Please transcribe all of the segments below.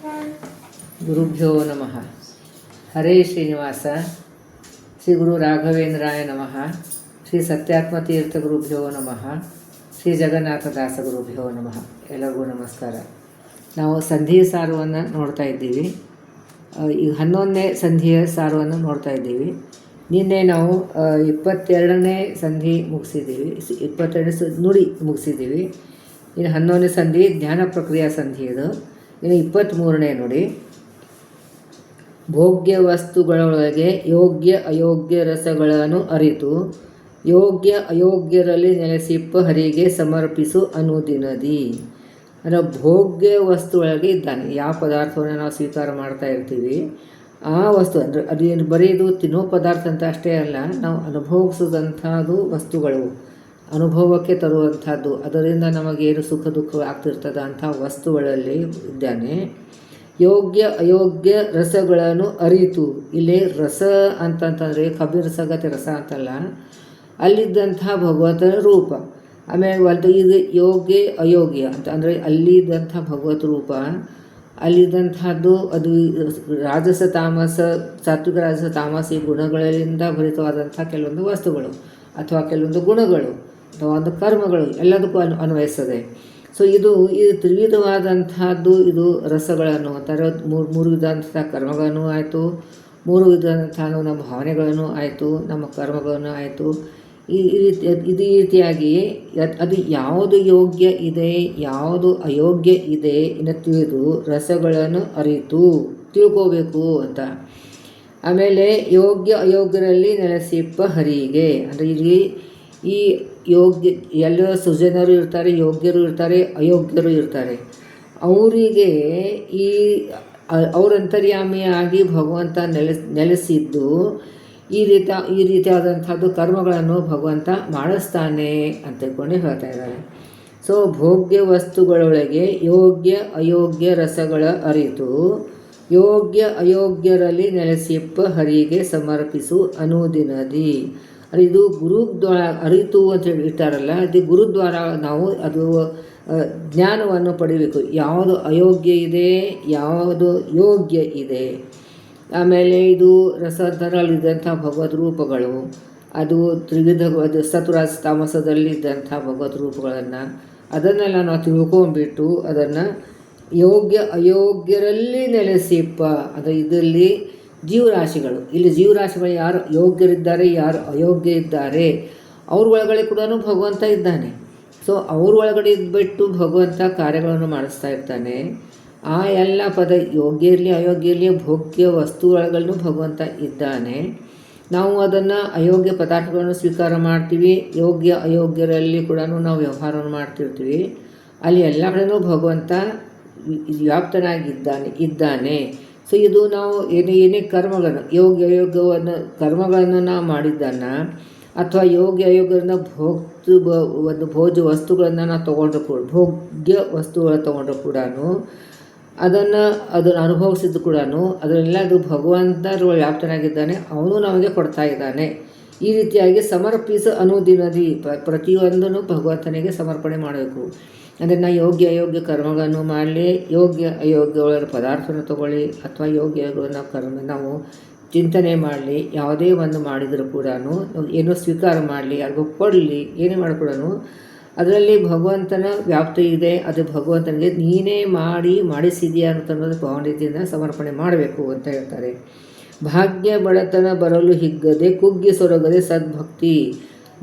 ಗುರುಭ್ಯೋ ನಮಃ. ಹರೇ ಶ್ರೀನಿವಾಸ. ಶ್ರೀ ಗುರು ರಾಘವೇಂದ್ರಾಯ ನಮಃ. ಶ್ರೀ ಸತ್ಯಾತ್ಮತೀರ್ಥ ಗುರುಭ್ಯೋ ನಮಃ. ಶ್ರೀ ಜಗನ್ನಾಥದಾಸ ಗುರುಭ್ಯೋ ನಮಃ. ಎಲ್ಲರಿಗೂ ನಮಸ್ಕಾರ. ನಾವು ಸಂಧಿ ಸಾರವನ್ನು ನೋಡ್ತಾ ಇದ್ದೀವಿ. ಈಗ 11ನೇ ಸಂಧಿಯ ಸಾರವನ್ನು ನೋಡ್ತಾ ಇದ್ದೀವಿ. ನಿನ್ನೆ ನಾವು 22ನೇ ಸಂಧಿ ಮುಗಿಸಿದ್ದೀವಿ, 22ನೇ ನುಡಿ ಮುಗಿಸಿದ್ದೀವಿ. ಇನ್ನು 11ನೇ ಸಂಧಿ ಜ್ಞಾನ ಪ್ರಕ್ರಿಯಾ ಸಂಧಿ ಇದು. ಇನ್ನು 23ನೇ ನುಡಿ. ಭೋಗ್ಯ ವಸ್ತುಗಳೊಳಗೆ ಯೋಗ್ಯ ಅಯೋಗ್ಯ ರಸಗಳನ್ನು ಅರಿತು ಯೋಗ್ಯ ಅಯೋಗ್ಯರಲ್ಲಿ ನೆಲೆಸಿಪ್ಪ ಹರಿಗೆ ಸಮರ್ಪಿಸು ಅನುದಿನದಿ. ಅಂದರೆ ಭೋಗ್ಯ ವಸ್ತು ಒಳಗೆ ಇದ್ದಾನೆ. ಯಾವ ಪದಾರ್ಥವನ್ನು ನಾವು ಸ್ವೀಕಾರ ಮಾಡ್ತಾ ಇರ್ತೀವಿ ಆ ವಸ್ತು ಅಂದರೆ ಅದೇನು ಬರೀ ಇದು ತಿನ್ನೋ ಪದಾರ್ಥ ಅಂತ ಅಷ್ಟೇ ಅಲ್ಲ, ನಾವು ಅನುಭವಿಸೋದಂಥದ್ದು ವಸ್ತುಗಳು, ಅನುಭವಕ್ಕೆ ತರುವಂಥದ್ದು, ಅದರಿಂದ ನಮಗೇನು ಸುಖ ದುಃಖ ಆಗ್ತಿರ್ತದೆ ಅಂಥ ವಸ್ತುಗಳಲ್ಲಿ ಇದ್ದಾನೆ. ಯೋಗ್ಯ ಅಯೋಗ್ಯ ರಸಗಳನ್ನು ಅರಿತು, ಇಲ್ಲಿ ರಸ ಅಂತಂತಂದರೆ ಕಬ್ಬಿನ ರಸಗತೆ ರಸ ಅಂತಲ್ಲ, ಅಲ್ಲಿದ್ದಂಥ ಭಗವಂತನ ರೂಪ. ಆಮೇಲೆ ಒಂದು ಇದು ಯೋಗ್ಯ ಅಯೋಗ್ಯ ಅಂತ ಅಂದರೆ ಅಲ್ಲಿದ್ದಂಥ ಭಗವತ್ ರೂಪ, ಅಲ್ಲಿದ್ದಂಥದ್ದು ಅದು ರಾಜಸ ತಾಮಸ, ಸಾತ್ವಿಕ ರಾಜಸ ತಾಮಸಿ ಗುಣಗಳಿಂದ ಭರಿತವಾದಂಥ ಕೆಲವೊಂದು ವಸ್ತುಗಳು ಅಥವಾ ಕೆಲವೊಂದು ಗುಣಗಳು ಅಥವಾ ಒಂದು ಕರ್ಮಗಳು ಎಲ್ಲದಕ್ಕೂ ಅನ್ವಯಿಸ್ತದೆ. ಸೊ ಇದು ತ್ರಿವಿಧವಾದಂಥದ್ದು. ಇದು ರಸಗಳನ್ನು ಅಂತಾರೆ. ಮೂರು ವಿಧವಾದಂಥ ಕರ್ಮಗಳನ್ನು ಆಯಿತು, ಮೂರು ವಿಧವಾದಂಥ ನಮ್ಮ ಭಾವನೆಗಳನ್ನು ಆಯಿತು, ನಮ್ಮ ಕರ್ಮಗಳನ್ನು ಆಯಿತು. ಈ ರೀತಿಯಾಗಿ ಅದು ಯಾವುದು ಯೋಗ್ಯ ಇದೆ ಯಾವುದು ಅಯೋಗ್ಯ ಇದೆ ಇನ್ನು ತಿಳಿದು ರಸಗಳನ್ನು ಅರಿತು ತಿಳ್ಕೋಬೇಕು ಅಂತ. ಆಮೇಲೆ ಯೋಗ್ಯ ಅಯೋಗ್ಯರಲ್ಲಿ ನೆಲೆಸಿಪ್ಪ ಹರಿಗೆ ಅಂದರೆ ಇಲ್ಲಿ ಈ ಯೋಗ್ಯ ಎಲ್ಲ ಸುಜನರು ಇರ್ತಾರೆ, ಯೋಗ್ಯರು ಇರ್ತಾರೆ, ಅಯೋಗ್ಯರು ಇರ್ತಾರೆ. ಅವರಿಗೆ ಅವರಂತರ್ಯಾಮಿಯಾಗಿ ಭಗವಂತ ನೆಲೆಸಿದ್ದು ಈ ರೀತಿಯಾದಂಥದ್ದು ಕರ್ಮಗಳನ್ನು ಭಗವಂತ ಮಾಡಿಸ್ತಾನೆ ಅಂತ ತಿಳ್ಕೊಂಡು ಹೇಳ್ತಾ ಇದ್ದಾರೆ. ಸೊ ಭೋಗ್ಯ ವಸ್ತುಗಳೊಳಗೆ ಯೋಗ್ಯ ಅಯೋಗ್ಯ ರಸಗಳ ಅರಿತು ಯೋಗ್ಯ ಅಯೋಗ್ಯರಲ್ಲಿ ನೆಲೆಸಿಪ್ಪ ಹರಿಗೆ ಸಮರ್ಪಿಸು ಅನುದಿನದಿ. ಇದು ಗುರುದ್ವಾರ ಅರಿತು ಅಂತ ಹೇಳಿ ಇರ್ತಾರಲ್ಲ, ಅದು ಗುರುದ್ವಾರ ನಾವು ಅದು ಜ್ಞಾನವನ್ನು ಪಡಿಬೇಕು. ಯಾವುದು ಅಯೋಗ್ಯ ಇದೆ ಯಾವುದು ಯೋಗ್ಯ ಇದೆ. ಆಮೇಲೆ ಇದು ರಸಧರಲ್ಲಿದ್ದಂಥ ಭಗವದ್ ರೂಪಗಳು, ಅದು ತ್ರಿವಿಧ ಅದು ಸತ್ವರಾಜ ತಾಮಸದಲ್ಲಿದ್ದಂಥ ಭಗವದ್ ರೂಪಗಳನ್ನು ಅದನ್ನೆಲ್ಲ ನಾವು ತಿಳ್ಕೊಂಡ್ಬಿಟ್ಟು ಅದನ್ನು ಯೋಗ್ಯ ಅಯೋಗ್ಯರಲ್ಲಿ ನೆಲೆಸಿಪ್ಪ. ಅದು ಇದರಲ್ಲಿ ಜೀವರಾಶಿಗಳು, ಇಲ್ಲಿ ಜೀವರಾಶಿಗಳು ಯಾರು ಯೋಗ್ಯರಿದ್ದಾರೆ ಯಾರು ಅಯೋಗ್ಯ ಇದ್ದಾರೆ ಅವ್ರ ಒಳಗಡೆ ಕೂಡ ಭಗವಂತ ಇದ್ದಾನೆ. ಸೊ ಅವ್ರ ಒಳಗಡೆ ಇದ್ಬಿಟ್ಟು ಭಗವಂತ ಕಾರ್ಯಗಳನ್ನು ಮಾಡಿಸ್ತಾ ಇರ್ತಾನೆ. ಆ ಎಲ್ಲ ಪದ ಯೋಗ್ಯ ಇರಲಿ ಅಯೋಗ್ಯ ಇರಲಿ ಭೋಗ್ಯ ವಸ್ತು ಒಳಗಳನ್ನು ಭಗವಂತ ಇದ್ದಾನೆ. ನಾವು ಅದನ್ನು ಅಯೋಗ್ಯ ಪದಾರ್ಥಗಳನ್ನು ಸ್ವೀಕಾರ ಮಾಡ್ತೀವಿ, ಯೋಗ್ಯ ಅಯೋಗ್ಯರಲ್ಲಿ ಕೂಡ ನಾವು ವ್ಯವಹಾರವನ್ನು ಮಾಡ್ತಿರ್ತೀವಿ. ಅಲ್ಲಿ ಎಲ್ಲ ಕಡೆಯೂ ಭಗವಂತ ವ್ಯಾಪ್ತನಾಗಿದ್ದಾನೆ. ಸೊ ಇದು ನಾವು ಏನೇ ಕರ್ಮಗಳನ್ನು ಯೋಗ್ಯ ಅಯೋಗ್ಯವನ್ನು ಕರ್ಮಗಳನ್ನು ನಾವು ಮಾಡಿದ್ದನ್ನು ಅಥವಾ ಯೋಗ್ಯ ಅಯೋಗ್ಯರನ್ನ ಒಂದು ಭೋಜ್ಯ ವಸ್ತುಗಳನ್ನು ನಾವು ತೊಗೊಂಡ್ರು ಕೂಡ, ಭೋಗ್ಯ ವಸ್ತುಗಳನ್ನು ತೊಗೊಂಡ್ರು ಕೂಡ ಅದನ್ನು ಅನುಭವಿಸಿದ್ದು ಕೂಡ ಅದನ್ನೆಲ್ಲ ಅದು ಭಗವಂತನ ವ್ಯಾಪ್ತನಾಗಿದ್ದಾನೆ, ಅವನು ನಮಗೆ ಕೊಡ್ತಾ ಇದ್ದಾನೆ. ಈ ರೀತಿಯಾಗಿ ಸಮರ್ಪಿಸು ಅನುದಿನದಿ ಪ್ರತಿಯೊಂದನ್ನು ಭಗವಂತನಿಗೆ ಸಮರ್ಪಣೆ ಮಾಡಬೇಕು. ಅಂದರೆ ನಾವು ಯೋಗ್ಯ ಅಯೋಗ್ಯ ಕರ್ಮಗಳನ್ನು ಮಾಡಲಿ, ಯೋಗ್ಯ ಅಯೋಗ್ಯಗಳ ಪದಾರ್ಥವನ್ನು ತಗೊಳ್ಳಿ ಅಥವಾ ಯೋಗ್ಯ ಕರ್ಮ ನಾವು ಚಿಂತನೆ ಮಾಡಲಿ, ಯಾವುದೇ ಒಂದು ಮಾಡಿದರೂ ಕೂಡ ಏನೋ ಸ್ವೀಕಾರ ಮಾಡಲಿ, ಯಾರಿಗೂ ಕೊಡಲಿ, ಏನೇ ಮಾಡಿಕೊಡನು ಅದರಲ್ಲಿ ಭಗವಂತನ ವ್ಯಾಪ್ತಿ ಇದೆ. ಅದು ಭಗವಂತನಿಗೆ ನೀನೇ ಮಾಡಿಸಿದೆಯಾ ಅನ್ನೋದು ಭಾವನೆಯಿಂದ ಸಮರ್ಪಣೆ ಮಾಡಬೇಕು ಅಂತ ಹೇಳ್ತಾರೆ. ಭಾಗ್ಯ ಬಡತನ ಬರಲು ಹಿಗ್ಗದೆ ಕುಗ್ಗಿ ಸೊರಗದೆ ಸದ್ಭಕ್ತಿ.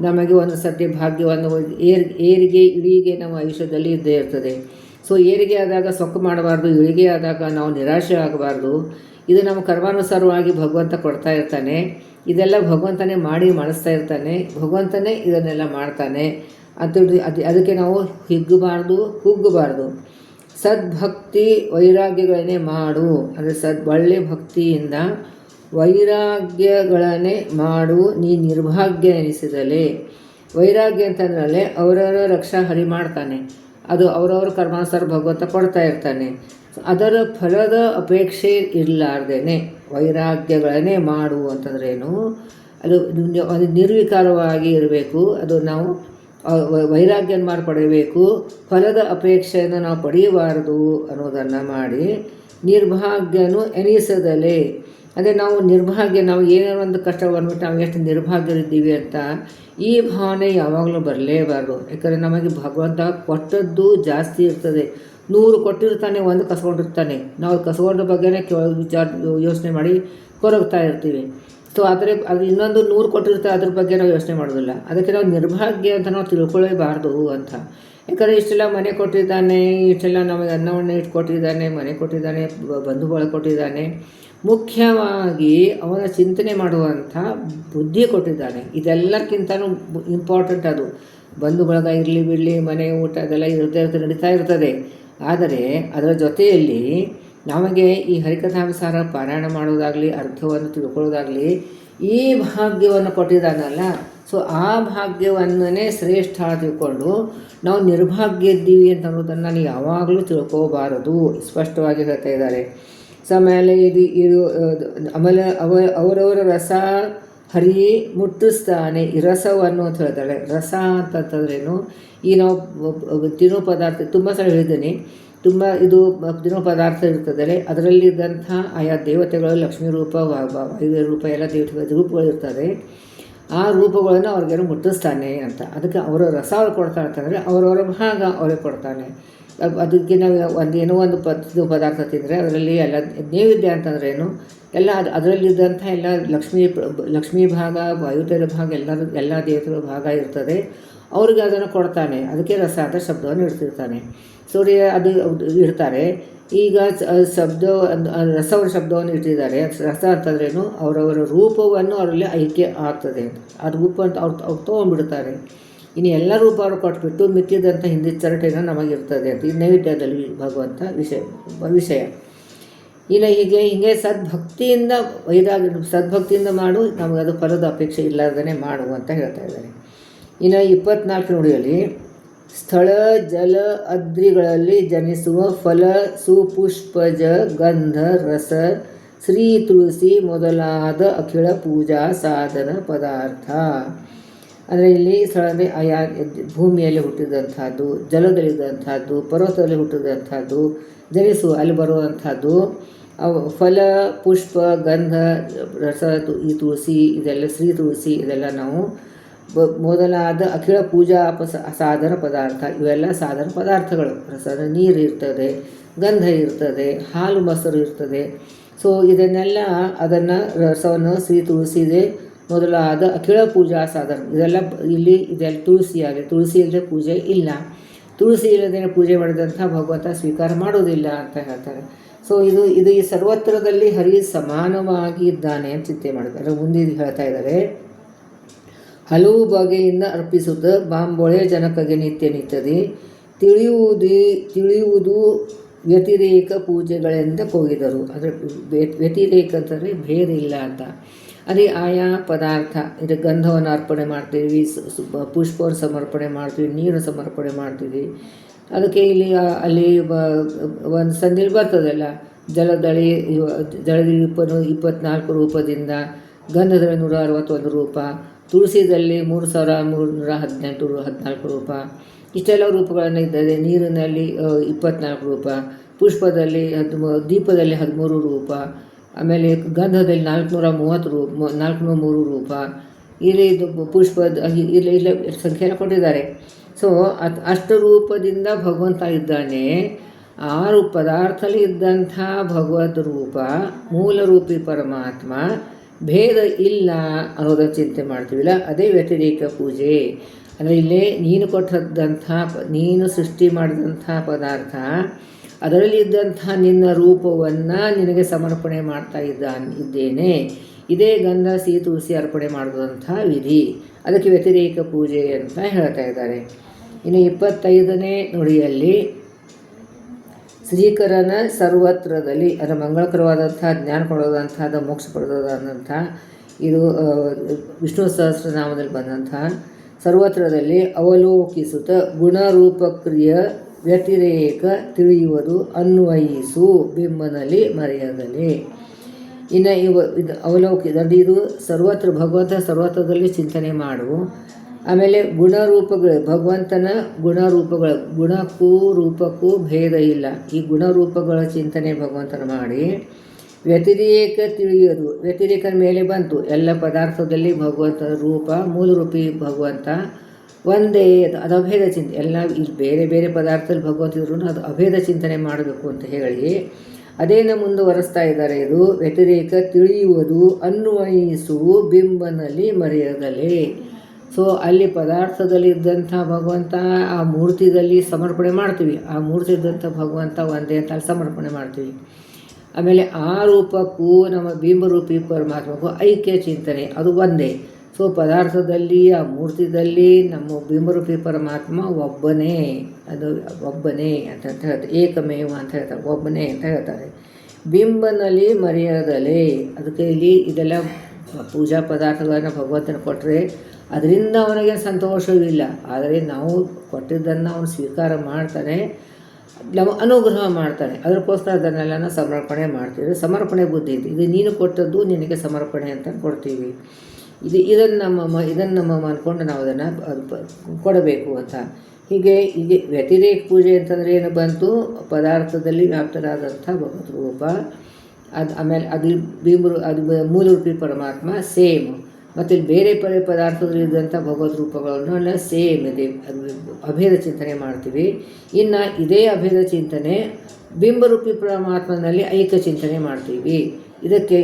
ನಮಗೆ ಒಂದು ಸತ್ಯ ಭಾಗ್ಯವನ್ನು ಏರಿಗೆ ಇಳಿಗೆ ನಮ್ಮ ಆಯುಷ್ಯದಲ್ಲಿ ಇದ್ದೇ ಇರ್ತದೆ. ಸೊ ಏರಿಗೆ ಆದಾಗ ಸೊಕ್ಕು ಮಾಡಬಾರ್ದು, ಇಳಿಗೆ ಆದಾಗ ನಾವು ನಿರಾಶೆ ಆಗಬಾರ್ದು. ಇದು ನಮ್ಮ ಕರ್ಮಾನುಸಾರವಾಗಿ ಭಗವಂತ ಕೊಡ್ತಾ ಇರ್ತಾನೆ. ಇದೆಲ್ಲ ಭಗವಂತನೇ ಮಾಡಿಸ್ತಾ ಇರ್ತಾನೆ, ಭಗವಂತನೇ ಇದನ್ನೆಲ್ಲ ಮಾಡ್ತಾನೆ ಅಂತೇಳಿ ಅದಕ್ಕೆ ನಾವು ಹಿಗ್ಗಬಾರ್ದು ಕುಗ್ಗಬಾರ್ದು. ಸದ್ಭಕ್ತಿ ವೈರಾಗ್ಯಗಳನ್ನೇ ಮಾಡು ಅಂದರೆ ಒಳ್ಳೆ ಭಕ್ತಿಯಿಂದ ವೈರಾಗ್ಯಗಳನ್ನೇ ಮಾಡು ನೀ ನಿರ್ಭಾಗ್ಯ ಎನಿಸಿದಲೇ. ವೈರಾಗ್ಯ ಅಂತಂದ್ರಲ್ಲೇ ಅವರವರ ರಕ್ಷಾ ಹರಿ ಮಾಡ್ತಾನೆ, ಅದು ಅವರವರ ಕರ್ಮಾನುಸಾರ ಭಗವಂತ ಕೊಡ್ತಾ ಇರ್ತಾನೆ. ಅದರ ಫಲದ ಅಪೇಕ್ಷೆ ಇರಲಾರ್ದೇನೆ ವೈರಾಗ್ಯಗಳನ್ನೇ ಮಾಡು ಅಂತಂದ್ರೇನು, ಅದು ನಿರ್ವಿಕಾರವಾಗಿ ಇರಬೇಕು. ಅದು ನಾವು ವೈರಾಗ್ಯನ ಮಾಡಿ ಪಡೆಯಬೇಕು. ಫಲದ ಅಪೇಕ್ಷೆಯನ್ನು ನಾವು ಪಡೆಯಬಾರದು ಅನ್ನೋದನ್ನು ಮಾಡಿ ನಿರ್ಭಾಗ್ಯನು ಎನಿಸದಲೇ, ಅದೇ ನಾವು ನಿರ್ಭಾಗ್ಯ, ನಾವು ಏನಾರು ಒಂದು ಕಷ್ಟ ಬಂದ್ಬಿಟ್ಟು ನಾವು ಎಷ್ಟು ನಿರ್ಭಾಗ್ಯರಿದ್ದೀವಿ ಅಂತ ಈ ಭಾವನೆ ಯಾವಾಗಲೂ ಬರಲೇಬಾರ್ದು. ಯಾಕಂದರೆ ನಮಗೆ ಭಗವಂತ ಕೊಟ್ಟದ್ದು ಜಾಸ್ತಿ ಇರ್ತದೆ. 100 ಕೊಟ್ಟಿರ್ತಾನೆ, 1 ಕಸ್ಕೊಂಡಿರ್ತಾನೆ. ನಾವು ಕಸ್ಕೊಂಡ ಬಗ್ಗೆನೇ ಯೋಚನೆ ಮಾಡಿ ಕೊರಗ್ತಾ ಇರ್ತೀವಿ. ಸೊ ಆದರೆ ಅದು ಇನ್ನೊಂದು 100 ಕೊಟ್ಟಿರ್ತಾರೆ, ಅದ್ರ ಬಗ್ಗೆ ನಾವು ಯೋಚನೆ ಮಾಡೋದಿಲ್ಲ. ಅದಕ್ಕೆ ನಾವು ನಿರ್ಭಾಗ್ಯ ಅಂತ ನಾವು ತಿಳ್ಕೊಳ್ಳೇಬಾರ್ದು ಅಂತ. ಯಾಕಂದರೆ ಇಷ್ಟೆಲ್ಲ ಮನೆ ಕೊಟ್ಟಿದ್ದಾನೆ, ಇಷ್ಟೆಲ್ಲ ನಮಗೆ ಅನ್ನವನ್ನು ಇಟ್ಕೊಟ್ಟಿದ್ದಾನೆ, ಮನೆ ಕೊಟ್ಟಿದ್ದಾನೆ, ಬಂಧು ಬಳಗ ಕೊಟ್ಟಿದ್ದಾನೆ, ಮುಖ್ಯವಾಗಿ ಅವನ ಚಿಂತನೆ ಮಾಡುವಂಥ ಬುದ್ಧಿ ಕೊಟ್ಟಿದ್ದಾನೆ. ಇದೆಲ್ಲಕ್ಕಿಂತಲೂ ಇಂಪಾರ್ಟೆಂಟ್ ಅದು. ಬಂಧು ಬಳಗ ಇರಲಿ ಬಿಡಲಿ, ಮನೆ ಊಟ ಅದೆಲ್ಲ ನಡೀತಾ ಇರ್ತದೆ. ಆದರೆ ಅದರ ಜೊತೆಯಲ್ಲಿ ನಮಗೆ ಈ ಹರಿಕಥಾನುಸಾರ ಪಾರಾಯಣ ಮಾಡೋದಾಗಲಿ, ಅರ್ಥವನ್ನು ತಿಳ್ಕೊಳ್ಳೋದಾಗಲಿ, ಈ ಭಾಗ್ಯವನ್ನು ಕೊಟ್ಟಿದ್ದಾನಲ್ಲ, ಸೊ ಆ ಭಾಗ್ಯವನ್ನೇ ಶ್ರೇಷ್ಠ ತಿಳ್ಕೊಂಡು ನಾವು ನಿರ್ಭಾಗ್ಯ ಇದ್ದೀವಿ ಅಂತ ಅನ್ನೋದನ್ನು ನಾನು ಯಾವಾಗಲೂ ತಿಳ್ಕೋಬಾರದು, ಸ್ಪಷ್ಟವಾಗಿ ಹೇಳ್ತಾ ಇದ್ದಾರೆ. ಆಮೇಲೆ ಇದು ಆಮೇಲೆ ಅವರವರ ರಸ ಹರಿ ಮುಟ್ಟಿಸ್ತಾನೆ. ಈ ರಸವನ್ನು ಅಂತ ಹೇಳ್ತಾಳೆ. ರಸ ಅಂತಂತಂದ್ರೇನು, ಈ ನಾವು ತಿನ್ನೋ ಪದಾರ್ಥ ತುಂಬ ಸಲ ಹೇಳಿದ್ದೀನಿ. ತುಂಬ ಇದು ತಿನ್ನೋ ಪದಾರ್ಥ ಇರ್ತದೆ, ಅದರಲ್ಲಿದ್ದಂಥ ಆಯಾ ದೇವತೆಗಳು, ಲಕ್ಷ್ಮೀ ರೂಪ, ವಾಯುದೇವ ರೂಪ, ಎಲ್ಲ ದೇವತೆಗಳ ರೂಪಗಳಿರ್ತದೆ. ಆ ರೂಪಗಳನ್ನು ಅವ್ರಿಗೇನು ಮುಟ್ಟಿಸ್ತಾನೆ ಅಂತ. ಅದಕ್ಕೆ ಅವರ ರಸ ಅವ್ರು ಕೊಡ್ತಾನೆ ಅಂತಂದರೆ ಅವರವರ ಭಾಗ ಅವ್ರಿಗೆ ಕೊಡ್ತಾನೆ. ಅದಕ್ಕೆ ನಾವು ಏನೋ ಒಂದು ಪದಾರ್ಥ ತಿಂದರೆ ಅದರಲ್ಲಿ ಎಲ್ಲ ನೈವೇದ್ಯ ಅಂತಂದ್ರೇನು, ಎಲ್ಲ ಅದರಲ್ಲಿದ್ದಂಥ ಎಲ್ಲ ಲಕ್ಷ್ಮೀ ಭಾಗ, ವಾಯುದೇವರ ಭಾಗ, ಎಲ್ಲ ದೇವತೆಗಳ ಭಾಗ ಇರ್ತದೆ. ಅವ್ರಿಗೆ ಅದನ್ನು ಕೊಡ್ತಾನೆ. ಅದಕ್ಕೆ ರಸ ಅಂತ ಶಬ್ದವನ್ನು ಇಡ್ತಿರ್ತಾನೆ. ಸೂರ್ಯ ಅದು ಇಡ್ತಾರೆ. ಈಗ ರಸವರ ಶಬ್ದವನ್ನು ಇಟ್ಟಿದ್ದಾರೆ. ರಸ ಅಂತಂದ್ರೇನು, ಅವರವರ ರೂಪವನ್ನು ಅವರಲ್ಲಿ ಐಕ್ಯ ಆಗ್ತದೆ. ಆ ರೂಪ ಅಂತ ಅವ್ರು ತೊಗೊಂಡ್ಬಿಡ್ತಾರೆ. ಇನ್ನು ಎಲ್ಲ ರೂಪ ಅವರು ಕೊಟ್ಬಿಟ್ಟು ಮಿಕ್ಕಿದಂಥ ಹಿಂದಿ ಚರಟೆನ ನಮಗಿರ್ತದೆ ಅಂತ ಈ ನೈವೇದ್ಯದಲ್ಲಿ ಭಗವಂತ ವಿಷಯ. ಇನ್ನು ಹೀಗೆ ಸದ್ಭಕ್ತಿಯಿಂದ ಮಾಡು, ನಮಗದು ಫಲದ ಅಪೇಕ್ಷೆ ಇಲ್ಲದೇ ಮಾಡು ಅಂತ ಹೇಳ್ತಾ ಇದ್ದಾರೆ. ಇನ್ನು 24 ನುಡಿಯಲ್ಲಿ ಸ್ಥಳ ಜಲ ಅದ್ರಿಗಳಲ್ಲಿ ಜನಿಸುವ ಫಲ ಸುಪುಷ್ಪಜ ಗಂಧ ರಸ ಶ್ರೀ ತುಳಸಿ ಮೊದಲಾದ ಅಖಿಳ ಪೂಜಾ ಸಾಧನ ಪದಾರ್ಥ. ಅಂದರೆ ಇಲ್ಲಿ ಸ್ಥಳ ಅಂದರೆ ಆಯಾ ಭೂಮಿಯಲ್ಲಿ ಹುಟ್ಟಿದಂಥದ್ದು, ಜಲದಲ್ಲಿದ್ದಂಥದ್ದು, ಪರ್ವತದಲ್ಲಿ ಹುಟ್ಟಿದಂಥದ್ದು, ಜನಿಸುವ ಅಲ್ಲಿ ಬರುವಂಥದ್ದು, ಫಲ ಪುಷ್ಪ ಗಂಧ ರಸ ಈ ತುಳಸಿ ಇದೆಲ್ಲ, ಶ್ರೀ ತುಳಸಿ ಇದೆಲ್ಲ ನಾವು ಮೊದಲಾದ ಅಖಿಳ ಪೂಜಾ ಸಾಧನ ಪದಾರ್ಥ. ಇವೆಲ್ಲ ಸಾಧನ ಪದಾರ್ಥಗಳು. ರಸದ ನೀರು ಇರ್ತದೆ, ಗಂಧ ಇರ್ತದೆ, ಹಾಲು ಮೊಸರು ಇರ್ತದೆ. ಸೊ ಇದನ್ನೆಲ್ಲ ಅದನ್ನು ರಸವನ್ನು ಶ್ರೀ ತುಳಸಿದೆ ಮೊದಲಾದ ಅಖಿಳ ಪೂಜಾ ಸಾಧನ. ಇದೆಲ್ಲ ತುಳಸಿ ಇಲ್ಲದೆ ಪೂಜೆ ಇಲ್ಲ. ತುಳಸಿ ಇಲ್ಲದೇ ಪೂಜೆ ಮಾಡಿದಂಥ ಭಗವಂತ ಸ್ವೀಕಾರ ಮಾಡೋದಿಲ್ಲ ಅಂತ ಹೇಳ್ತಾರೆ. ಸೊ ಇದು ಈ ಸರ್ವತ್ರದಲ್ಲಿ ಹರಿ ಸಮಾನವಾಗಿ ಇದ್ದಾನೆ ಅಂತ ಚಿಂತೆ ಮಾಡಿದ್ದಾರೆ. ಮುಂದೆ ಹೇಳ್ತಾ ಇದ್ದಾರೆ, ಹಲವು ಬಗೆಯಿಂದ ಅರ್ಪಿಸುತ್ತ ಬಾಂಬೊಳೆ ಜನಕಗೆ ನಿತ್ಯ ನಿತ್ಯದೆ ತಿಳಿಯುವುದು ವ್ಯತಿರೇಕ ಪೂಜೆಗಳೆಂದು ಹೋಗಿದರು. ಅಂದರೆ ವ್ಯತಿರೇಕ ಅಂತಂದರೆ ಭೇದ ಇಲ್ಲ ಅಂತ. ಅದೇ ಆಯಾ ಪದಾರ್ಥ, ಇದು ಗಂಧವನ್ನು ಅರ್ಪಣೆ ಮಾಡ್ತೀವಿ, ಪುಷ್ಪವನ್ನು ಸಮರ್ಪಣೆ ಮಾಡ್ತೀವಿ, ನೀರು ಸಮರ್ಪಣೆ ಮಾಡ್ತೀವಿ. ಅದಕ್ಕೆ ಅಲ್ಲಿ ಒಂದು ಸಂಧಿಯಲ್ಲಿ ಬರ್ತದಲ್ಲ, ಜಲದಳಿ 24 ರೂಪದಿಂದ, ಗಂಧದಲ್ಲಿ 161 ರೂಪ, ತುಳಸಿದಲ್ಲಿ 3314 ರೂಪ, ಇಷ್ಟೆಲ್ಲ ರೂಪಗಳನ್ನು ಇದ್ದದೆ. ನೀರಿನಲ್ಲಿ 24 ರೂಪ, ಪುಷ್ಪದಲ್ಲಿ ದೀಪದಲ್ಲಿ 13 ರೂಪ, ಆಮೇಲೆ ಗಂಧದಲ್ಲಿ 403 ರೂಪ, ಇಲ್ಲಿ ಇದು ಪುಷ್ಪದ ಇಲ್ಲ ಸಂಖ್ಯೆಯನ್ನು ಕೊಟ್ಟಿದ್ದಾರೆ. ಸೊ ಅಷ್ಟು ರೂಪದಿಂದ ಭಗವಂತ ಇದ್ದಾನೆ. 6 ಪದಾರ್ಥದಲ್ಲಿ ಇದ್ದಂಥ ಭಗವದ್ ರೂಪ, ಮೂಲ ರೂಪಿ ಪರಮಾತ್ಮ, ಭೇದ ಇಲ್ಲ ಅನ್ನೋದನ್ನು ಚಿಂತೆ ಮಾಡ್ತೀವಿಲ್ಲ, ಅದೇ ವ್ಯತಿರೇಕ ಪೂಜೆ. ಅಂದರೆ ಇಲ್ಲೇ ನೀನು ಕೊಟ್ಟಂಥ, ನೀನು ಸೃಷ್ಟಿ ಮಾಡಿದಂಥ ಪದಾರ್ಥ, ಅದರಲ್ಲಿದ್ದಂಥ ನಿನ್ನ ರೂಪವನ್ನು ನಿನಗೆ ಸಮರ್ಪಣೆ ಮಾಡ್ತಾ ಇದ್ದೇನೆ. ಇದೇ ಗಂಧ ಸಿಹಿ ತುಳಸಿ ಅರ್ಪಣೆ ಮಾಡಿದಂಥ ವಿಧಿ, ಅದಕ್ಕೆ ವ್ಯತಿರೇಕ ಪೂಜೆ ಅಂತ ಹೇಳ್ತಾ ಇದ್ದಾರೆ. ಇನ್ನು 25ನೇ ನುಡಿಯಲ್ಲಿ ಶ್ರೀಕರನ ಸರ್ವತ್ರದಲ್ಲಿ, ಅದರ ಮಂಗಳಕರವಾದಂಥ ಜ್ಞಾನ ಕೊಡೋದಂಥ ಮೋಕ್ಷ ಪಡೆದಂಥ, ಇದು ವಿಷ್ಣು ಸಹಸ್ರನಾಮದಲ್ಲಿ ಬಂದಂಥ ಸರ್ವತ್ರದಲ್ಲಿ ಅವಲೋಕಿಸುತ್ತ ಗುಣರೂಪಕ್ರಿಯ ವ್ಯತಿರೇಕ ತಿಳಿಯುವುದು ಅನ್ವಯಿಸು ಬಿಂಬನಲ್ಲಿ ಮರೆಯದಲೆ. ಇನ್ನು ಇದು ಅವಲೋಕಿದ, ಇದು ಸರ್ವತ್ರ ಭಗವಂತ ಸರ್ವತ್ರದಲ್ಲಿ ಚಿಂತನೆ ಮಾಡು. ಆಮೇಲೆ ಗುಣರೂಪಗಳು, ಭಗವಂತನ ಗುಣರೂಪಗಳು, ಗುಣಕ್ಕೂ ರೂಪಕ್ಕೂ ಭೇದ ಇಲ್ಲ. ಈ ಗುಣರೂಪಗಳ ಚಿಂತನೆ ಭಗವಂತನ ಮಾಡಿ ವ್ಯತಿರೇಕ ತಿಳಿಯೋದು. ವ್ಯತಿರೇಕದ ಮೇಲೆ ಬಂತು. ಎಲ್ಲ ಪದಾರ್ಥದಲ್ಲಿ ಭಗವಂತನ ರೂಪ, ಮೂಲರೂಪಿ ಭಗವಂತ ಒಂದೇ, ಅದು ಅಭೇದ ಚಿಂತನೆ. ಎಲ್ಲ ಇಲ್ಲಿ ಬೇರೆ ಬೇರೆ ಪದಾರ್ಥದಲ್ಲಿ ಭಗವಂತ ಇದ್ರೂ ಅದು ಅಭೇದ ಚಿಂತನೆ ಮಾಡಬೇಕು ಅಂತ ಹೇಳಿ ಅದೇನು ಮುಂದುವರೆಸ್ತಾ ಇದ್ದಾರೆ. ಇದು ವ್ಯತಿರೇಕ ತಿಳಿಯುವುದು, ಅನ್ವಯಿಸುವು ಬಿಂಬನಲ್ಲಿ ಮರೆಯದಲೇ. ಸೊ ಅಲ್ಲಿ ಪದಾರ್ಥದಲ್ಲಿದ್ದಂಥ ಭಗವಂತ ಆ ಮೂರ್ತಿಯಲ್ಲಿ ಸಮರ್ಪಣೆ ಮಾಡ್ತೀವಿ. ಆ ಮೂರ್ತಿ ಇದ್ದಂಥ ಭಗವಂತ ಒಂದೇ ಅಂತ ಅಲ್ಲಿ ಸಮರ್ಪಣೆ ಮಾಡ್ತೀವಿ. ಆಮೇಲೆ ಆ ರೂಪಕ್ಕೂ ನಮ್ಮ ಬಿಂಬರೂಪಿ ಪರಮಾತ್ಮಕ್ಕೂ ಐಕ್ಯ ಚಿಂತನೆ, ಅದು ಒಂದೇ. ಸೊ ಪದಾರ್ಥದಲ್ಲಿ ಆ ಮೂರ್ತಿದಲ್ಲಿ ನಮ್ಮ ಬಿಂಬರೂಪಿ ಪರಮಾತ್ಮ ಒಬ್ಬನೇ, ಅದು ಒಬ್ಬನೇ ಅಂತ ಹೇಳ್ತಾರೆ. ಏಕಮೇವ ಅಂತ ಹೇಳ್ತಾರೆ, ಒಬ್ಬನೇ ಅಂತ ಹೇಳ್ತಾರೆ. ಬಿಂಬನಲ್ಲಿ ಮರೆಯದಲೇ. ಅದಕ್ಕೆ ಇಲ್ಲಿ ಇದೆಲ್ಲ ಪೂಜಾ ಪದಾರ್ಥಗಳನ್ನು ಭಗವಂತನ ಕೊಟ್ಟರೆ ಅದರಿಂದ ಅವನಿಗೆ ಸಂತೋಷವಿಲ್ಲ. ಆದರೆ ನಾವು ಕೊಟ್ಟಿದ್ದನ್ನು ಅವನು ಸ್ವೀಕಾರ ಮಾಡ್ತಾನೆ, ನಾವು ಅನುಗ್ರಹ ಮಾಡ್ತಾನೆ. ಅದಕ್ಕೋಸ್ಕರ ಅದನ್ನೆಲ್ಲ ಸಮರ್ಪಣೆ ಮಾಡ್ತೀವಿ. ಸಮರ್ಪಣೆ ಬುದ್ಧಿ ಇದು ನೀನು ಕೊಟ್ಟದ್ದು ನಿನಗೆ ಸಮರ್ಪಣೆ ಅಂತ ಕೊಡ್ತೀವಿ. ಇದನ್ನು ನಮ್ಮ ಅಂದ್ಕೊಂಡು ನಾವು ಅದನ್ನು ಕೊಡಬೇಕು ಅಂತ. ಹೀಗೆ ವ್ಯತಿರೇಕ ಪೂಜೆ ಅಂತಂದರೆ ಏನು ಬಂತು? ಪದಾರ್ಥದಲ್ಲಿ ವ್ಯಾಪ್ತರಾದಂಥ ಭಗವದ್ ರೂಪ, ಆಮೇಲೆ ಅದು ಮೂಲರೂಪಿ ಪರಮಾತ್ಮ ಸೇಮ್. ಮತ್ತು ಇಲ್ಲಿ ಬೇರೆ ಪದಾರ್ಥದಲ್ಲಿದ್ದಂಥ ಭಗವದ್ ರೂಪಗಳನ್ನು ಸೇಮ್ ಇದೆ, ಅಭೇದ ಚಿಂತನೆ ಮಾಡ್ತೀವಿ. ಇನ್ನು ಇದೇ ಅಭೇದ ಚಿಂತನೆ ಬಿಂಬರೂಪಿ ಪರಮಾತ್ಮನಲ್ಲಿ ಐಕ್ಯ ಚಿಂತನೆ ಮಾಡ್ತೀವಿ. ಇದಕ್ಕೆ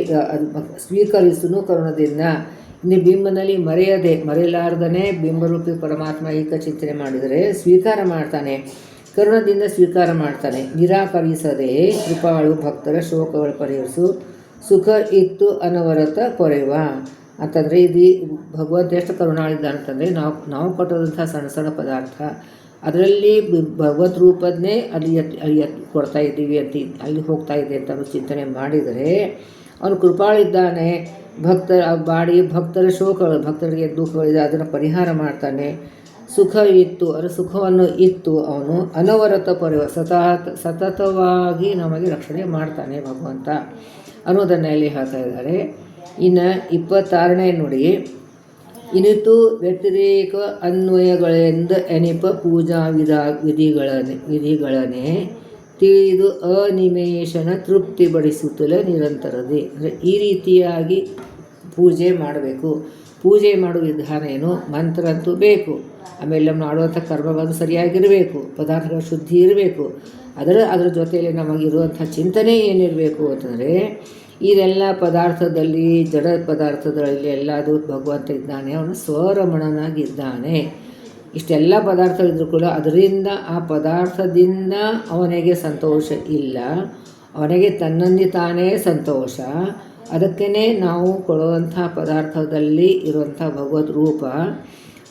ಸ್ವೀಕರಿಸುನು ಕರುಣದಿಂದ. ಇನ್ನು ಬಿಂಬನಲ್ಲಿ ಮರೆಯಲಾರ್ದನೇ ಬಿಂಬರೂಪಿ ಪರಮಾತ್ಮ ಐಕ್ಯ ಚಿಂತನೆ ಮಾಡಿದರೆ ಸ್ವೀಕಾರ ಮಾಡ್ತಾನೆ, ಕರುಣದಿಂದ ಸ್ವೀಕಾರ ಮಾಡ್ತಾನೆ. ನಿರಾಕರಿಸದೆ ಕೃಪಾಳು ಭಕ್ತರ ಶೋಕಗಳು ಪರಿಹರಿಸು, ಸುಖ ಇತ್ತು ಅನವರತ ಕೊರೆವ ಅಂತಂದರೆ ಇದು ಭಗವಂತ ಎಷ್ಟು ಕರುಣಾಳಿದ್ದಾನೆ ಅಂತಂದರೆ ನಾವು ಕೊಟ್ಟೋದಂಥ ಸಣ್ಣ ಸಣ್ಣ ಪದಾರ್ಥ ಅದರಲ್ಲಿ ಭಗವದ್ ರೂಪದನ್ನೇ ಅಲ್ಲಿ ಕೊಡ್ತಾ ಇದ್ದೀವಿ ಅಂತ, ಅಲ್ಲಿ ಹೋಗ್ತಾ ಇದೆ ಅಂತ ಅವನು ಚಿಂತನೆ ಮಾಡಿದರೆ ಅವನು ಕೃಪಾಳಿದ್ದಾನೆ. ಭಕ್ತರ ಶೋಕಗಳು, ಭಕ್ತರಿಗೆ ದುಃಖಗಳಿದೆ ಅದನ್ನು ಪರಿಹಾರ ಮಾಡ್ತಾನೆ. ಸುಖ ಇತ್ತು, ಅದರ ಸುಖವನ್ನು ಇತ್ತು ಅವನು ಅನವರತ ಪರ್ವ ಸತತವಾಗಿ ನಮಗೆ ರಕ್ಷಣೆ ಮಾಡ್ತಾನೆ ಭಗವಂತ ಅನ್ನೋದನ್ನು ಇಲ್ಲಿ ಹೇಳ್ತಾ ಇದ್ದಾರೆ. ಇನ್ನು 26ನೇ ನೋಡಿ, ಇನಿತು ವ್ಯತಿರೇಕ ಅನ್ವಯಗಳೆಂದು ಎನಿಪ ಪೂಜಾ ವಿಧಿಗಳನ್ನೇ ತಿಳಿದು ಅನಿಮೇಷಣ ತೃಪ್ತಿಪಡಿಸುತ್ತಲೇ ನಿರಂತರದೇ. ಅಂದರೆ ಈ ರೀತಿಯಾಗಿ ಪೂಜೆ ಮಾಡಬೇಕು. ಪೂಜೆ ಮಾಡುವ ವಿಧಾನ ಏನು? ಮಂತ್ರ ಅಂತೂ ಬೇಕು, ಆಮೇಲೆ ನಾವು ಮಾಡುವಂಥ ಕರ್ಮಗಳು ಸರಿಯಾಗಿರಬೇಕು, ಪದಾರ್ಥಗಳ ಶುದ್ಧಿ ಇರಬೇಕು. ಅದರ ಜೊತೆಯಲ್ಲಿ ನಮಗಿರುವಂಥ ಚಿಂತನೆ ಏನಿರಬೇಕು ಅಂತಂದರೆ ಇದೆಲ್ಲ ಪದಾರ್ಥದಲ್ಲಿ, ಜಡ ಪದಾರ್ಥಗಳಲ್ಲಿ ಎಲ್ಲದೂ ಭಗವಂತ ಇದ್ದಾನೆ, ಅವನು ಸ್ವರಮಣನಾಗಿದ್ದಾನೆ. ಇಷ್ಟೆಲ್ಲ ಪದಾರ್ಥಗಳಿದ್ರೂ ಕೂಡ ಅದರಿಂದ ಆ ಪದಾರ್ಥದಿಂದ ಅವನಿಗೆ ಸಂತೋಷ ಇಲ್ಲ, ಅವನಿಗೆ ತನ್ನಲ್ಲಿ ತಾನೇ ಸಂತೋಷ. ಅದಕ್ಕೇ ನಾವು ಕೊಡುವಂಥ ಪದಾರ್ಥದಲ್ಲಿ ಇರುವಂಥ ಭಗವದ್ ರೂಪ,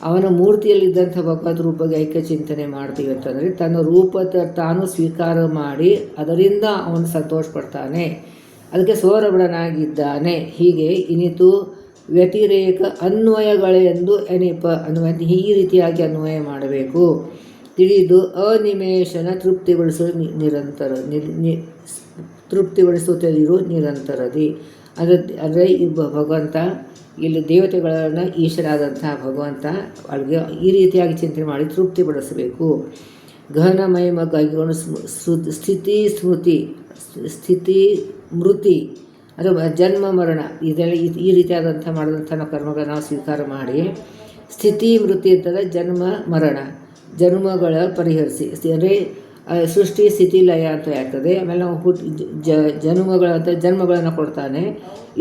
ಅವನ ಮೂರ್ತಿಯಲ್ಲಿದ್ದಂಥ ಭಗವದ್ ರೂಪಕ್ಕೆ ಐಕ್ಯ ಚಿಂತನೆ ಮಾಡ್ತೀವಿ ಅಂತಂದರೆ ತನ್ನ ರೂಪ ತಾನು ಸ್ವೀಕಾರ ಮಾಡಿ ಅದರಿಂದ ಅವನು ಸಂತೋಷ ಪಡ್ತಾನೆ, ಅದಕ್ಕೆ ಸ್ವರಮಣನಾಗಿದ್ದಾನೆ. ಹೀಗೆ ಇನಿತು ವ್ಯತಿರೇಕ ಅನ್ವಯಗಳೆಂದು ಎನಿಪ ಅನ್ವಯ, ಈ ರೀತಿಯಾಗಿ ಅನ್ವಯ ಮಾಡಬೇಕು. ತಿಳಿದು ಅನಿಮೇಷಣ ತೃಪ್ತಿಗೊಳಿಸುತ್ತಲಿರು ನಿರಂತರದಿ. ಅಂದರೆ ಭಗವಂತ ಇಲ್ಲಿ ದೇವತೆಗಳನ್ನು ಈಶ್ವರಾದಂಥ ಭಗವಂತ ಅವಳಿಗೆ ಈ ರೀತಿಯಾಗಿ ಚಿಂತನೆ ಮಾಡಿ ತೃಪ್ತಿಪಡಿಸಬೇಕು. ಗಹನಮಹಿಮ ಕೈಗೊಂಡು ಸ್ಥಿತಿ ಮೃತಿ ಅದು ಜನ್ಮ ಮರಣ ಇದೆಲ್ಲ ಈ ರೀತಿಯಾದಂಥ ಮಾಡಿದಂಥ ನಾವು ಕರ್ಮಗಳನ್ನು ನಾವು ಸ್ವೀಕಾರ ಮಾಡಿ ಸ್ಥಿತಿ ಮೃತಿ ಅಂತಂದರೆ ಜನ್ಮ ಮರಣ ಜನ್ಮಗಳ ಪರಿಹರಿಸಿ, ಅಂದರೆ ಸೃಷ್ಟಿ ಸ್ಥಿತಿ ಲಯ ಅಂತ ಆಗ್ತದೆ. ಆಮೇಲೆ ನಾವು ಜನ್ಮಗಳನ್ನು ಕೊಡ್ತಾನೆ,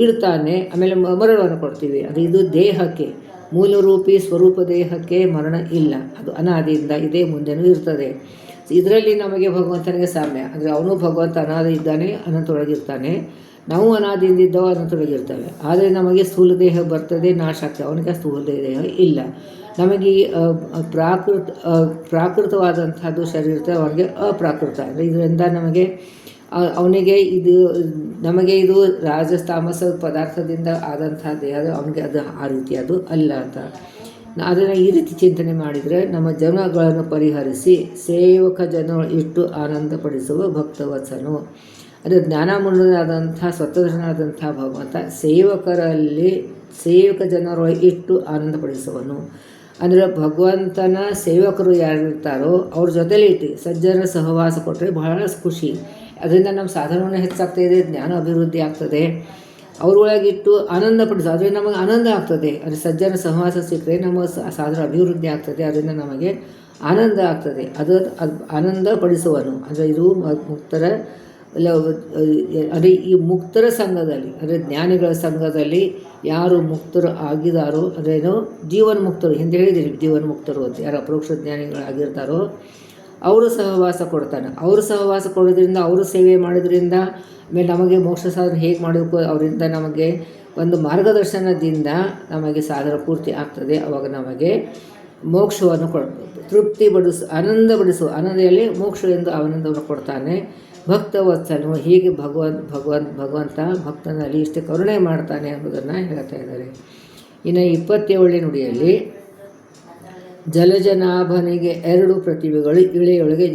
ಇಡ್ತಾನೆ, ಆಮೇಲೆ ಮರಣವನ್ನು ಕೊಡ್ತೀವಿ. ಅದು ಇದು ದೇಹಕ್ಕೆ, ಮೂಲರೂಪಿ ಸ್ವರೂಪ ದೇಹಕ್ಕೆ ಮರಣ ಇಲ್ಲ, ಅದು ಅನಾದಿಯಿಂದ ಇದೆ, ಮುಂದೆನೂ ಇರ್ತದೆ. ಇದರಲ್ಲಿ ನಮಗೆ ಭಗವಂತನಿಗೆ ಸಾಮ್ಯ. ಅಂದರೆ ಅವನು ಭಗವಂತ ಅನಾದಿ ಇದ್ದಾನೆ, ಅನಂತೊಳಗಿರ್ತಾನೆ, ನಾವು ಅನಾದಿಯಿಂದ ಇದ್ದವು ಅನಂತೊಳಗಿರ್ತವೆ. ಆದರೆ ನಮಗೆ ಸ್ಥೂಲ ದೇಹ ಬರ್ತದೆ, ನಾಶ ಆಗ್ತದೆ, ಅವನಿಗೆ ಸ್ಥೂಲ ದೇಹ ಇಲ್ಲ. ನಮಗೆ ಪ್ರಾಕೃತವಾದಂಥದ್ದು ಶರೀರ ಇರ್ತದೆ, ಅವನಿಗೆ ಅಪ್ರಾಕೃತ. ಅಂದರೆ ಇದರಿಂದ ನಮಗೆ ಇದು ರಾಜತಾಮಸ ಪದಾರ್ಥದಿಂದ ಆದಂಥ ದೇಹ, ಅವನಿಗೆ ಅದು ಆ ರೀತಿ ಅದು ಅಲ್ಲ ಅಂತ. ಅದನ್ನು ಈ ರೀತಿ ಚಿಂತನೆ ಮಾಡಿದರೆ ನಮ್ಮ ಜನಗಳನ್ನು ಪರಿಹರಿಸಿ ಸೇವಕ ಜನ ಇಟ್ಟು ಆನಂದಪಡಿಸುವ ಭಕ್ತವತ್ಸನು. ಅದು ಜ್ಞಾನಮೂರ್ಣನಾದಂಥ ಸ್ವತಂತ್ರನಾದಂಥ ಭಗವಂತ ಸೇವಕ ಜನರೊಳಗೆ ಇಟ್ಟು ಆನಂದಪಡಿಸುವನು. ಅಂದರೆ ಭಗವಂತನ ಸೇವಕರು ಯಾರಿರ್ತಾರೋ ಅವ್ರ ಜೊತೆಲಿ ಇಟ್ಟು ಸಜ್ಜನ ಸಹವಾಸ ಕೊಟ್ಟರೆ ಬಹಳ ಖುಷಿ. ಅದರಿಂದ ನಮ್ಮ ಸಾಧನವನ್ನು ಹೆಚ್ಚಾಗ್ತಾಯಿದೆ, ಜ್ಞಾನ ಅಭಿವೃದ್ಧಿ ಆಗ್ತದೆ. ಅವ್ರೊಳಗಿಟ್ಟು ಆನಂದ ಪಡಿಸೋ, ಅದರಿಂದ ನಮಗೆ ಆನಂದ ಆಗ್ತದೆ. ಅದು ಸಜ್ಜನ ಸಹವಾಸ ಸಿಕ್ಕರೆ ನಮ್ಮ ಸಾಧನ ಅಭಿವೃದ್ಧಿ ಆಗ್ತದೆ, ಅದರಿಂದ ನಮಗೆ ಆನಂದ ಆಗ್ತದೆ. ಅದು ಆನಂದ ಪಡಿಸುವನು. ಅಂದರೆ ಇದು ಮುಕ್ತರ ಅದೇ ಈ ಮುಕ್ತರ ಸಂಘದಲ್ಲಿ, ಅಂದರೆ ಜ್ಞಾನಿಗಳ ಸಂಘದಲ್ಲಿ ಯಾರು ಮುಕ್ತರು ಆಗಿದಾರೋ, ಅದೇನೋ ಜೀವನ್ ಮುಕ್ತರು, ಹಿಂದೆ ಹೇಳಿದ್ದೀರಿ ಜೀವನ್ ಮುಕ್ತರು ಅಂತ, ಯಾರು ಅಪರೋಕ್ಷ ಜ್ಞಾನಿಗಳಾಗಿರ್ತಾರೋ ಅವರು ಸಹವಾಸ ಕೊಡ್ತಾನೆ. ಅವರು ಸಹವಾಸ ಕೊಡೋದ್ರಿಂದ, ಅವರು ಸೇವೆ ಮಾಡೋದ್ರಿಂದ, ಆಮೇಲೆ ನಮಗೆ ಮೋಕ್ಷ ಸಾಧನೆ ಹೇಗೆ ಮಾಡಬೇಕು ಅವರಿಂದ ನಮಗೆ ಒಂದು ಮಾರ್ಗದರ್ಶನದಿಂದ ನಮಗೆ ಸಾಧನ ಪೂರ್ತಿ ಆಗ್ತದೆ. ಅವಾಗ ನಮಗೆ ಮೋಕ್ಷವನ್ನು ಆನಂದ ಪಡಿಸುವ ಆನಂದದಲ್ಲಿ ಮೋಕ್ಷ ಎಂದು ಆನಂದವನ್ನು ಕೊಡ್ತಾನೆ. ಭಕ್ತವತ್ಸನು, ಹೀಗೆ ಭಗವಂತ ಭಕ್ತನಲ್ಲಿ ಇಷ್ಟೇ ಕರುಣೆ ಮಾಡ್ತಾನೆ ಅನ್ನೋದನ್ನು ಹೇಳ್ತಾ ಇದ್ದಾರೆ. ಇನ್ನು 27ನೇ ನುಡಿಯಲ್ಲಿ ಜಲಜನಾಭನಿಗೆ 2 ಪ್ರತಿಭೆಗಳು ಇಳೆಯೊಳಗೆ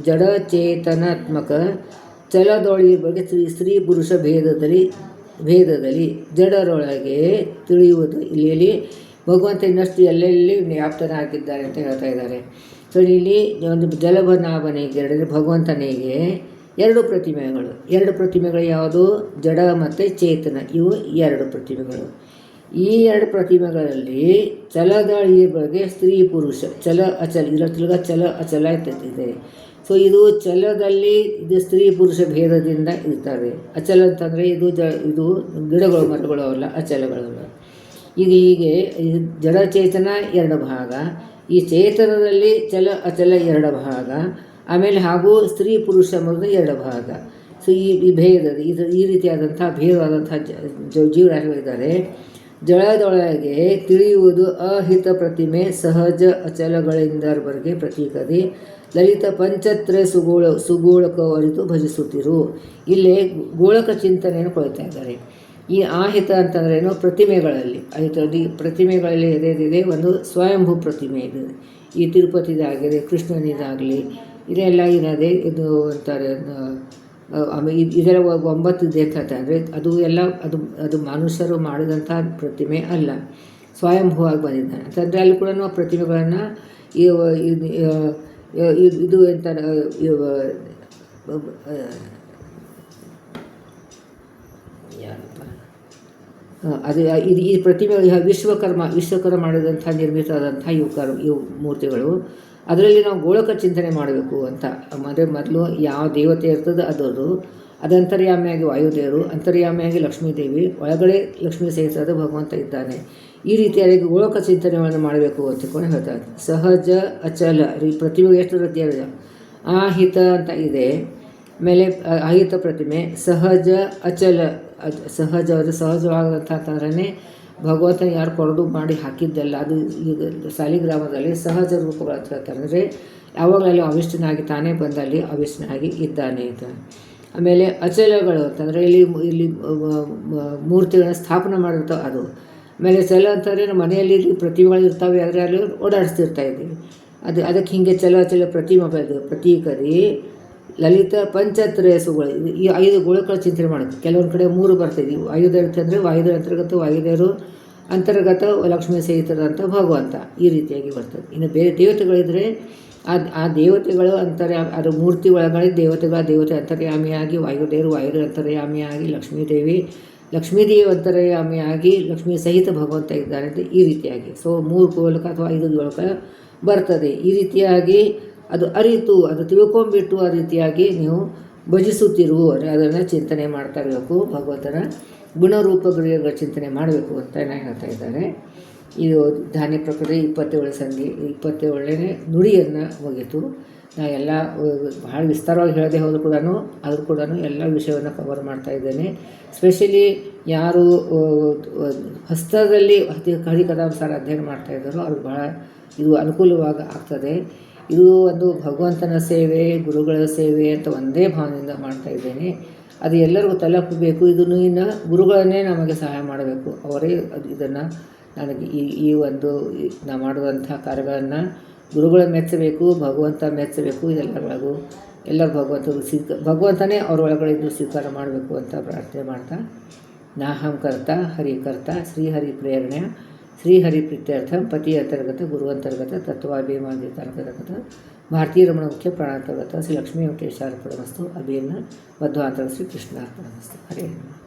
ಜಡಚೇತನಾತ್ಮಕ ಚಲದೊಳಿ ಬಗ್ಗೆ ಸ್ತ್ರೀ ಪುರುಷ ಭೇದದಲ್ಲಿ ಜಡರೊಳಗೆ ತಿಳಿಯುವುದು. ಇಲ್ಲಿ ಭಗವಂತ ಇನ್ನಷ್ಟು ಎಲ್ಲೆಲ್ಲಿ ವ್ಯಾಪ್ತನಾಗಿದ್ದಾರೆ ಅಂತ ಹೇಳ್ತಾ ಇದ್ದಾರೆ. ಸೊ ಇಲ್ಲಿ ಒಂದು ಜಲಭನಾಭನಿಗೆ ಭಗವಂತನಿಗೆ 2 ಪ್ರತಿಮೆಗಳು ಯಾವುದು? ಜಡ ಮತ್ತು ಚೇತನ, ಇವು 2 ಪ್ರತಿಮೆಗಳು. ಈ 2 ಪ್ರತಿಮೆಗಳಲ್ಲಿ ಚಲದಳಿಯ ಬಗ್ಗೆ ಸ್ತ್ರೀ ಪುರುಷ, ಚಲ ಅಚಲ, ಇದರ ಚಲ ಅಚಲ ಇದೆ. ಸೊ ಇದು ಚಲದಲ್ಲಿ ಇದು ಸ್ತ್ರೀ ಪುರುಷ ಭೇದದಿಂದ ಇರ್ತಾರೆ. ಅಚಲ ಅಂತಂದರೆ ಇದು ಗಿಡಗಳು ಮರಗಳು ಅಲ್ಲ, ಅಚಲಗಳಲ್ಲ. ಈಗ ಹೀಗೆ ಜಡಚೇತನ 2 ಭಾಗ, ಈ ಚೇತನದಲ್ಲಿ ಚಲ ಅಚಲ 2 ಭಾಗ, ಆಮೇಲೆ ಹಾಗೂ ಸ್ತ್ರೀ ಪುರುಷ ಅನ್ನೋದು 2 ಭಾಗ. ಸೊ ಈ ಭೇದದ ಈ ರೀತಿಯಾದಂಥ ಭೇದವಾದಂಥ ಜೀವರಾಶಿಗಳಿದ್ದಾರೆ. ಜಳದೊಳಗೆ ತಿಳಿಯುವುದು ಅಹಿತ ಪ್ರತಿಮೆ ಸಹಜ ಅಚಲಗಳಿಂದವರೆಗೆ ಪ್ರತೀಕದಿ ಲಲಿತ ಪಂಚತ್ರ ಸುಗೋಳಕ ಅರಿತು ಭಜಿಸುತ್ತಿರು. ಇಲ್ಲೇ ಗೋಳಕ ಚಿಂತನೆಯನ್ನು ಕೊಡ್ತಾ ಇದ್ದಾರೆ. ಈ ಆಹಿತ ಅಂತಂದ್ರೇನು? ಪ್ರತಿಮೆಗಳಲ್ಲಿ ಪ್ರತಿಮೆಗಳಲ್ಲಿ ಎದೆದಿದೆ ಒಂದು ಸ್ವಯಂಭೂ ಪ್ರತಿಮೆ ಇದೆ. ಈ ತಿರುಪತಿದಾಗಿದೆ, ಕೃಷ್ಣನಿದಾಗಲಿ ಇದೆಲ್ಲ ಇರೋದೇ ಇದು ಅಂತಾರೆ. ಆಮೇಲೆ ಇದರ 9 ಇದೆ ಅಂತ ಅಂದರೆ ಅದು ಮನುಷ್ಯರು ಮಾಡಿದಂಥ ಪ್ರತಿಮೆ ಅಲ್ಲ, ಸ್ವಯಂಭೂವಾಗಿ ಬಂದಿದ್ದಾನೆ ಅಂತಂದರೆ ಅಲ್ಲಿ ಕೂಡ ಪ್ರತಿಮೆಗಳನ್ನು ಇದು ಎಂತ ಅದು ಈ ಪ್ರತಿಮೆ ವಿಶ್ವಕರ್ಮ ಮಾಡಿದಂಥ ನಿರ್ಮಿತವಾದಂಥ ಇವು ಮೂರ್ತಿಗಳು. ಅದರಲ್ಲಿ ನಾವು ಗೋಳಕ ಚಿಂತನೆ ಮಾಡಬೇಕು ಅಂತ. ಅಂದರೆ ಮೊದಲು ಯಾವ ದೇವತೆ ಇರ್ತದೆ ಅದರದು, ಅದಂತರ್ಯಾಮಿಯಾಗಿ ವಾಯುದೇವರು, ಅಂತರ್ಯಾಮಿಯಾಗಿ ಲಕ್ಷ್ಮೀದೇವಿ, ಒಳಗಡೆ ಲಕ್ಷ್ಮೀ ಸಹಿತ ಭಗವಂತ ಇದ್ದಾನೆ. ಈ ರೀತಿಯಾಗಿ ಗೋಳಕ ಚಿಂತನೆಗಳನ್ನು ಮಾಡಬೇಕು ಅಂತಕೊಂಡು ಹೇಳ್ತಾರೆ. ಸಹಜ ಅಚಲ, ಈ ಪ್ರತಿಮೆಗೆ ಎಷ್ಟು ರೀತಿಯ ಆಹಿತ ಅಂತ ಇದೆ. ಆಮೇಲೆ ಆಹಿತ ಪ್ರತಿಮೆ, ಸಹಜ ಅಚಲ, ಸಹಜವಾದಂಥ ಅಂತಂದ್ರೆ ಭಗವಂತನ ಯಾರು ಕೊರಡು ಮಾಡಿ ಹಾಕಿದ್ದಲ್ಲ, ಅದು ಈಗ ಸಾಲಿಗ್ರಾಮದಲ್ಲಿ ಸಹಜ ರೂಪಗಳು ಅಂತ ಹೇಳ್ತಾರೆ. ಅಂದರೆ ಯಾವಾಗಲೂ ಅವಿಷ್ಟನಾಗಿ ತಾನೇ ಬಂದಲ್ಲಿ ಅವಿಷ್ಟನಾಗಿ ಇದ್ದಾನೆ ಅಂತ. ಆಮೇಲೆ ಅಚಲಗಳು ಅಂತಂದರೆ ಇಲ್ಲಿ ಮೂರ್ತಿಗಳನ್ನ ಸ್ಥಾಪನೆ ಮಾಡಿರ್ತಾವೆ ಅದು. ಆಮೇಲೆ ಚಲ ಅಂತಂದರೆ ನಮ್ಮ ಮನೆಯಲ್ಲಿ ಪ್ರತಿಮೆಗಳು ಇರ್ತಾವೆ, ಆದರೆ ಅಲ್ಲಿ ಓಡಾಡಿಸ್ತಿರ್ತಾಯಿದ್ದೀವಿ. ಅದಕ್ಕೆ ಹೀಗೆ ಚಲ ಪ್ರತಿಮೆ ಪ್ರತೀಕರಿ ಲಲಿತ ಪಂಚತ್ರಯಸುಗಳು, ಈ 5 ಗೋಳಕಗಳ ಚಿಂತನೆ ಮಾಡೋದು. ಕೆಲವೊಂದು ಕಡೆ 3 ಬರ್ತಾಯಿದ್ವಿ. ವಾಯುದೇವರು ಅಂತಂದರೆ ವಾಯುದೇವ ಅಂತರ್ಗತ ವಾಯುದೇವರು, ಅಂತರ್ಗತ ಲಕ್ಷ್ಮೀ ಸಹಿತದಂಥ ಭಗವಂತ, ಈ ರೀತಿಯಾಗಿ ಬರ್ತದೆ. ಇನ್ನು ಬೇರೆ ದೇವತೆಗಳಿದ್ದರೆ ಆ ದೇವತೆಗಳು ಅದು ಮೂರ್ತಿ ಒಳಗಡೆ ದೇವತೆ ಅಂತರ್ಯಾಮಿಯಾಗಿ ವಾಯುದೇವರು ಅಂತರ್ಯಾಮಿಯಾಗಿ ಲಕ್ಷ್ಮೀದೇವಿ ಅಂತರ್ಯಾಮಿಯಾಗಿ ಲಕ್ಷ್ಮೀ ಸಹಿತ ಭಗವಂತ ಇದ್ದಾನೆ ಅಂತ ಈ ರೀತಿಯಾಗಿ. ಸೊ 3 ಗೋಳಕ ಅಥವಾ 5 ಗೋಳಕ ಬರ್ತದೆ. ಈ ರೀತಿಯಾಗಿ ಅದು ಅರಿತು, ಅದು ತಿಳ್ಕೊಂಬಿಟ್ಟು ಆ ರೀತಿಯಾಗಿ ನೀವು ಭಜಿಸುತ್ತಿರು, ಅದನ್ನು ಚಿಂತನೆ ಮಾಡ್ತಾ ಇರಬೇಕು. ಭಗವಂತನ ಗುಣರೂಪಗಳ ಚಿಂತನೆ ಮಾಡಬೇಕು ಅಂತ ಹೇಳ್ತಾ ಇದ್ದಾರೆ. ಇದು ಧಾನ್ಯ ಪ್ರಕೃತಿ 27 ಸಂಧಿ 27ನೇ ನುಡಿಯನ್ನು ಮುಗಿತು. ನಾ ಎಲ್ಲ ಭಾಳ ವಿಸ್ತಾರವಾಗಿ ಹೇಳದೆ ಹೋದರೂ ಕೂಡ ಎಲ್ಲ ವಿಷಯವನ್ನು ಕವರ್ ಮಾಡ್ತಾ ಇದ್ದೇನೆ. ಸ್ಪೆಷಲಿ ಯಾರು ಹಸ್ತದಲ್ಲಿ ಹರಿಕಥಾನುಸಾರ ಅಧ್ಯಯನ ಮಾಡ್ತಾಯಿದ್ದಾರೋ ಅವ್ರಿಗೆ ಭಾಳ ಇದು ಅನುಕೂಲವಾಗಿ ಆಗ್ತದೆ. ಇದು ಒಂದು ಭಗವಂತನ ಸೇವೆ, ಗುರುಗಳ ಸೇವೆ ಅಂತ ಒಂದೇ ಭಾವನೆಯಿಂದ ಮಾಡ್ತಾಯಿದ್ದೇನೆ. ಅದು ಎಲ್ಲರಿಗೂ ತಲುಪಬೇಕು. ಇದನ್ನು ಇನ್ನು ಗುರುಗಳನ್ನೇ ನಮಗೆ ಸಹಾಯ ಮಾಡಬೇಕು. ಅವರೇ ಇದನ್ನು ನನಗೆ ಈ ಒಂದು ನಾ ಮಾಡುವಂಥ ಕಾರ್ಯಗಳನ್ನು ಗುರುಗಳ ಮೆಚ್ಚಬೇಕು, ಭಗವಂತ ಮೆಚ್ಚಬೇಕು. ಎಲ್ಲರೂ ಭಗವಂತನೇ ಅವ್ರ ಒಳಗಡೆ ಇದ್ದು ಸ್ವೀಕಾರ ಮಾಡಬೇಕು ಅಂತ ಪ್ರಾರ್ಥನೆ ಮಾಡ್ತಾ, ನಾಹಂ ಕರ್ತ ಹರಿಕರ್ತ ಶ್ರೀಹರಿ ಪ್ರೇರಣೆ ಶ್ರೀಹರಿಪ್ರೀತ್ಯರ್ಥಂ ಪತಿ ಅಂತರ್ಗತ ಗುರು ಅಂತರ್ಗತ ತತ್ವಾಭಿಮಾನಿತ ಅಂತರ್ಗತ ಭಾರತೀಯ ರಮಣ ಮುಖ್ಯ ಪ್ರಾಣಾಂತರ್ಗತ ಶ್ರೀ ಲಕ್ಷ್ಮೀ ವೆಂಕಟೇಶಾರ್ಪಣಮಸ್ತು ಅಭಿಯನ್ನ ಮಧ್ವಾಂತರ ಶ್ರೀ ಕೃಷ್ಣಾರ್ಪಣಮಸ್ತು. ಹರೇ ನಮಃ.